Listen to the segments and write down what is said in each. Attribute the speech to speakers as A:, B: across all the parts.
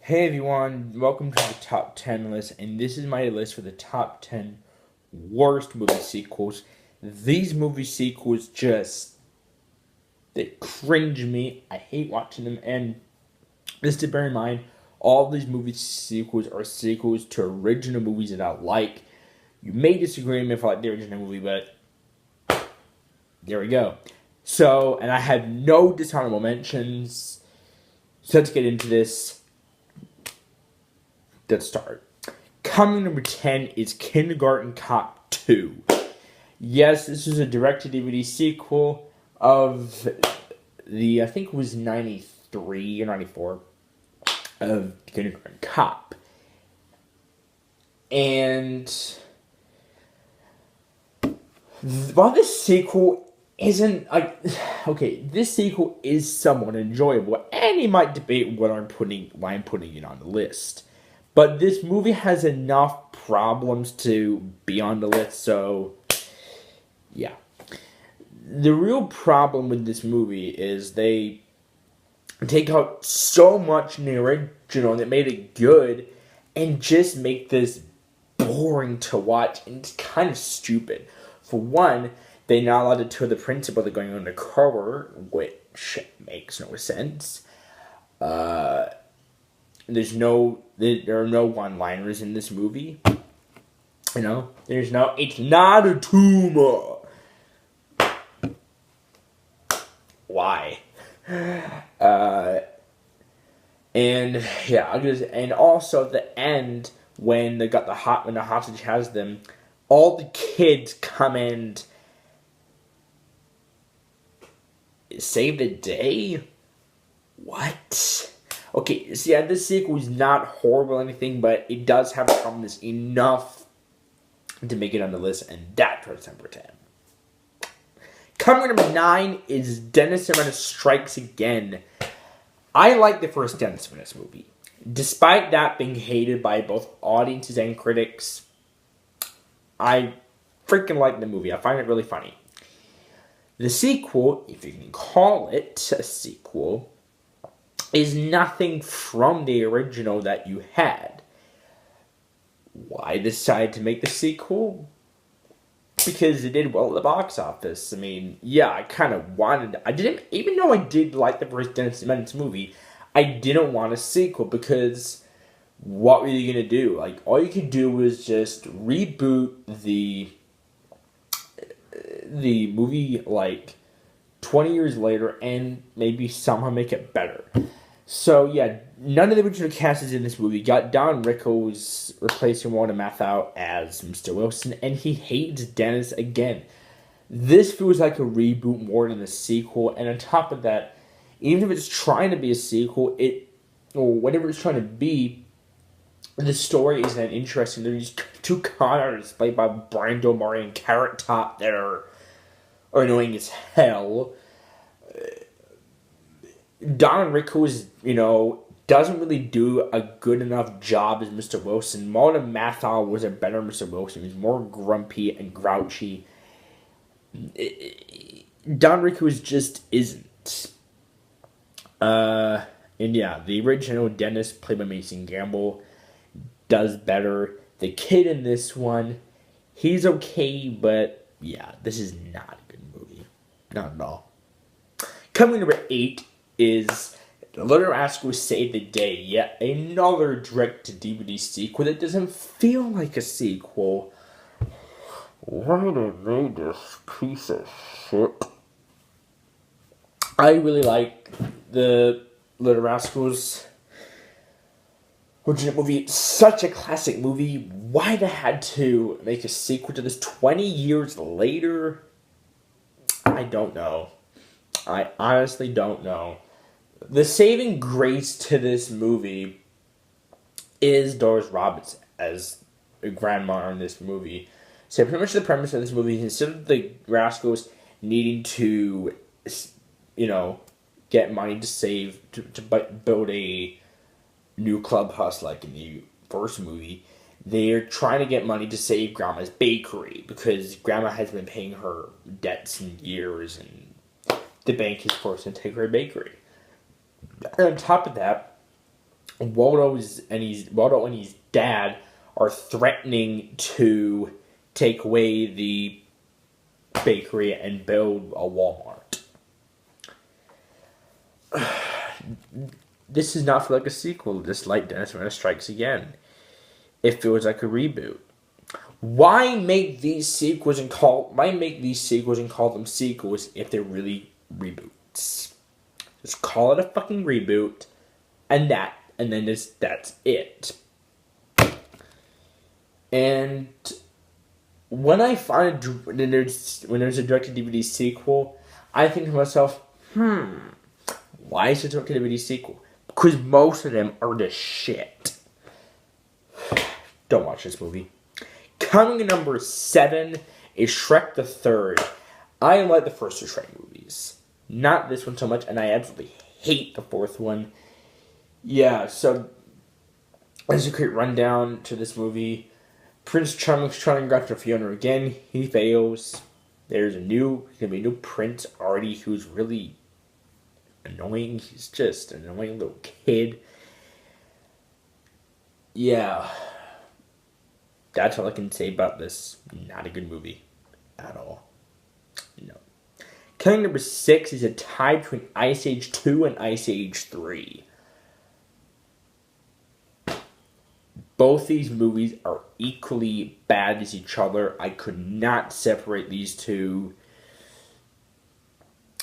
A: Hey everyone, welcome to the top 10 list, and this is my list for the top 10 worst movie sequels. These movie sequels they cringe me. I hate watching them, and just to bear in mind, all these movie sequels are sequels to original movies that I like. You may disagree with me if I like the original movie, but there we go. So, and I have no dishonorable mentions, so let's get into this. Let's start. Coming number 10 is Kindergarten Cop 2. Yes, this is a direct-to-DVD sequel of I think it was 93 or 94, of Kindergarten Cop. And while this sequel isn't, this sequel is somewhat enjoyable, and you might debate why I'm putting it on the list. But this movie has enough problems to be on the list, so yeah. The real problem with this movie is they take out so much in the original that made it good and just make this boring to watch, and it's kind of stupid. For one, they're not allowed to tell the principal they're going undercover, which makes no sense. There are no one-liners in this movie. It's not a tumor. Why? And also the end when the hostage has them, all the kids come and save the day. What? Okay, so yeah, this sequel is not horrible or anything, but it does have problems enough to make it on the list, and that was number 10. Coming number 9 is Dennis the Menace Strikes Again. I like the first Dennis the Menace movie. Despite that being hated by both audiences and critics, I freaking like the movie. I find it really funny. The sequel, if you can call it a sequel, is nothing from the original that you had. Why decide to make the sequel? Because it did well at the box office. I mean, yeah, I didn't, even though I did like the first Dennis the Menace movie, I didn't want a sequel because what were you going to do? Like, all you could do was just reboot the movie, like, 20 years later and maybe somehow make it better. So, yeah, none of the original cast is in this movie. Got Don Rickles replacing Walter Matthau as Mr. Wilson, and he hates Dennis again. This feels like a reboot more than a sequel, and on top of that, even if it's trying to be a sequel, or whatever it's trying to be, the story isn't that interesting. There's two con artists played by Brian Doe and Carrot Top that are annoying as hell. Don Rickles, doesn't really do a good enough job as Mr. Wilson. Walter Matthau was a better Mr. Wilson. He's more grumpy and grouchy. Don Rickles just isn't. And yeah, the original Dennis, played by Mason Gamble, does better. The kid in this one, he's okay, but yeah, this is not a good movie. Not at all. Coming number 8 is The Little Rascals Save the Day. Yet another direct-to-DVD sequel that doesn't feel like a sequel. Why did they make this piece of shit? I really like the Little Rascals original movie. It's such a classic movie. Why they had to make a sequel to this 20 years later? I don't know. I honestly don't know. The saving grace to this movie is Doris Roberts as a grandma in this movie. So pretty much the premise of this movie is, instead of the Rascals needing to, get money to save, to build a new clubhouse like in the first movie, they're trying to get money to save Grandma's bakery because Grandma has been paying her debts in years, and the bank is forced to take her bakery. And on top of that, Waldo and his dad are threatening to take away the bakery and build a Walmart. This is not like a sequel, just like Dennis Renner Strikes Again. It feels like a reboot. Why make these sequels and call them sequels if they're really reboots? Just call it a fucking reboot, and then that's it. And when I find when there's a direct-to-DVD sequel, I think to myself, why is it a direct-to-DVD sequel? Because most of them are just shit. Don't watch this movie. Coming in number 7 is Shrek the Third. I like the first two Shrek movies. Not this one so much, and I absolutely hate the fourth one. Yeah, so as a quick rundown to this movie, Prince Charming's trying to go after Fiona again. He fails. There's gonna be a new prince already who's really annoying. He's just an annoying little kid. Yeah. That's all I can say about this. Not a good movie. At all. No. Coming number 6 is a tie between Ice Age 2 and Ice Age 3. Both these movies are equally bad as each other. I could not separate these two.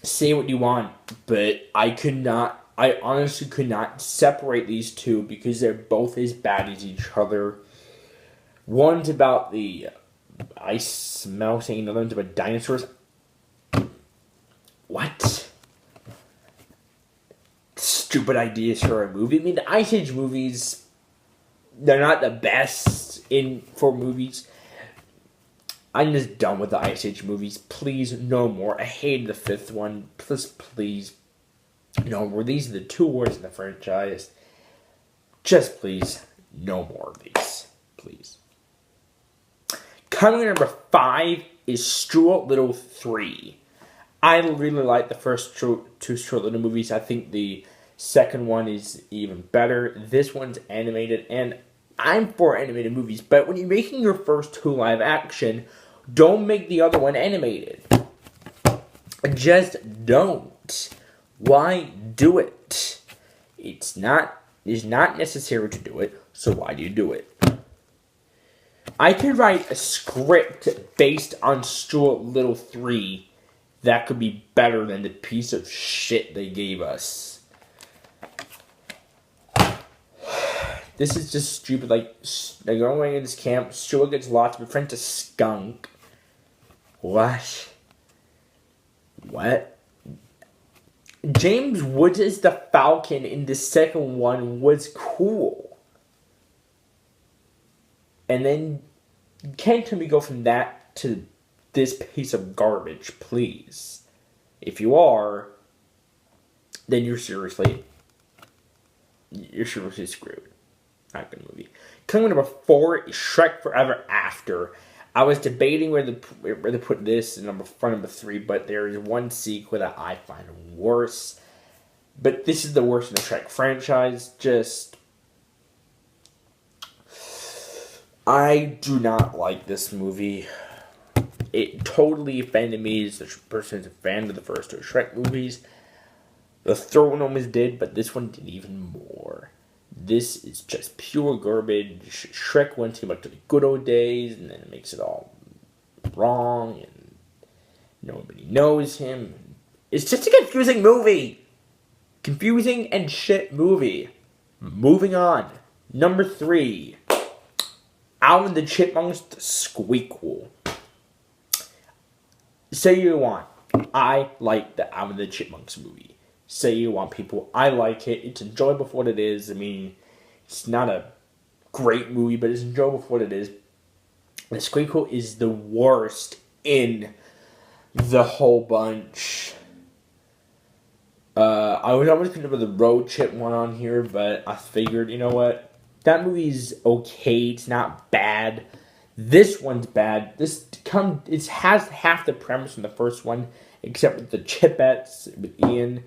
A: Say what you want, but I honestly could not separate these two because they're both as bad as each other. One's about the ice melting, another one's about dinosaurs. What? Stupid ideas for a movie. I mean, the Ice Age movies, they're not the best for movies. I'm just done with the Ice Age movies. Please, no more. I hated the 5th one. Please, no more. These are the 2 worst in the franchise. Just please, no more of these. Please. Coming in number 5 is Stuart Little 3. I really like the first 2 Stuart Little movies. I think the second one is even better. This one's animated, and I'm for animated movies, but when you're making your first 2 live action, don't make the other one animated. Just don't. Why do it? It's not necessary to do it, so why do you do it? I could write a script based on Stuart Little 3 that could be better than the piece of shit they gave us. This is just stupid. Like, they're going away in this camp. Stuart gets lost, befriends a skunk. What? James Woods as the Falcon in the second one was cool. And then, you can't tell me go from that to this piece of garbage, please. If you are, then you're seriously screwed. Not a good movie. Coming number 4 is Shrek Forever After. I was debating where to put this in number 3, but there is one sequel that I find worse. But this is the worst in the Shrek franchise. I do not like this movie. It totally offended me as the person who's a fan of the first 2 Shrek movies. The third one almost did, but this one did even more. This is just pure garbage. Shrek went too much to the good old days, and then it makes it all wrong, and nobody knows him. It's just a confusing movie. Confusing and shit movie. Moving on. Number 3. Alvin and the Chipmunks, the Squeakquel. Say you want. I like the Alvin and the Chipmunks movie. Say you want, people. I like it. It's enjoyable for what it is. I mean, it's not a great movie, but it's enjoyable for what it is. The Squeakquel is the worst in the whole bunch. I was almost going to put the Road Chip one on here, but I figured, you know what? That movie's okay. It's not bad. This one's bad. It has half the premise from the first one, except with the Chipettes, with Ian,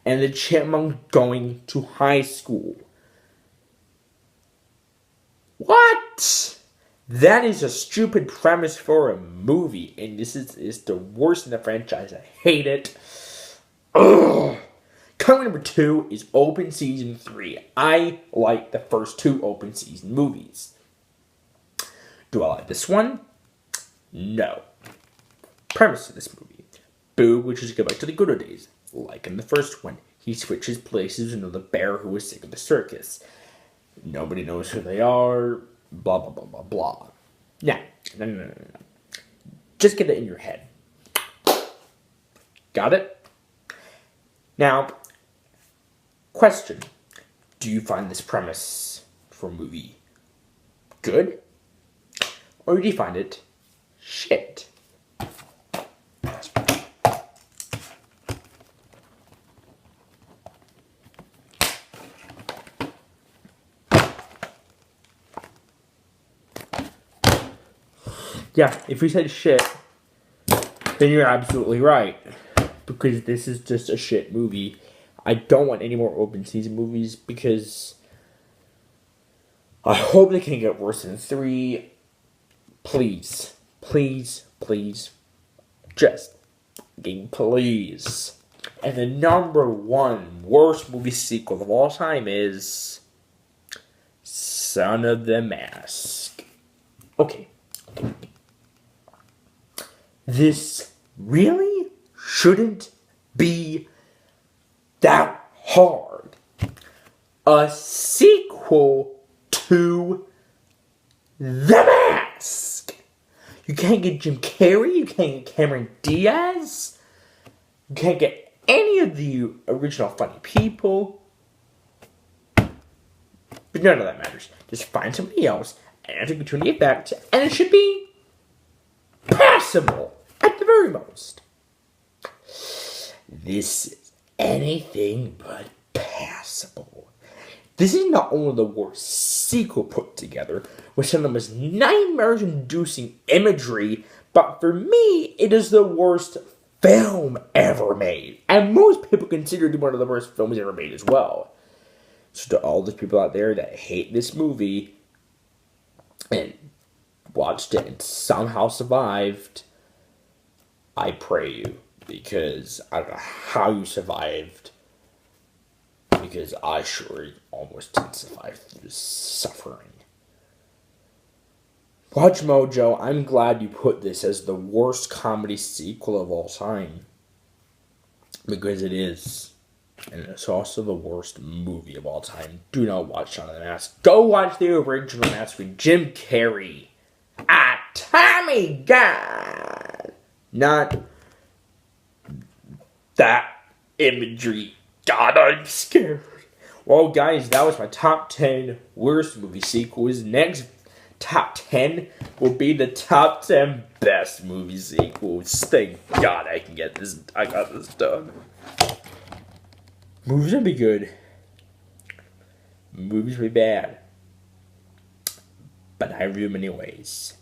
A: and the Chipmunks going to high school. What? That is a stupid premise for a movie, and this is the worst in the franchise. I hate it. Ugh. Coming number 2 is Open Season 3. I like the first 2 Open Season movies. Do I like this one? No. Premise of this movie. Boo wishes to go back to the good old days. Like in the first one, he switches places with another bear who is sick of the circus. Nobody knows who they are. Blah, blah, blah, blah, blah. No. Just get it in your head. Got it? Now, question. Do you find this premise for a movie good? Or do you find it shit? Yeah, if you said shit, then you're absolutely right. Because this is just a shit movie. I don't want any more open season movies because I hope they can get worse than 3. Please. Please. Please. Just please. And the number 1 worst movie sequel of all time is Son of the Mask. Okay. This really shouldn't be that hard. A sequel to The Mask. You can't get Jim Carrey, you can't get Cameron Diaz, you can't get any of the original funny people. But none of that matters. Just find somebody else and continue it back to, and it should be passable at the very most. This is anything but passable. This is not only the worst sequel put together, with some of the most nightmare-inducing imagery, but for me, it is the worst film ever made. And most people consider it one of the worst films ever made as well. So to all those people out there that hate this movie and watched it and somehow survived, I pray you, because I don't know how you survived, because I sure almost didn't survive through suffering. Watch Mojo, I'm glad you put this as the worst comedy sequel of all time, because it is, and it's also the worst movie of all time. Do not watch Son of the Mask. Go watch the original Mask with Jim Carrey. Tommy God! Not that imagery. God, I'm scared. Well, guys, that was my top 10 worst movie sequels. Next top 10 will be the top 10 best movie sequels. Thank God I got this done. Movies will be good. Movies will be bad. But I review them anyways.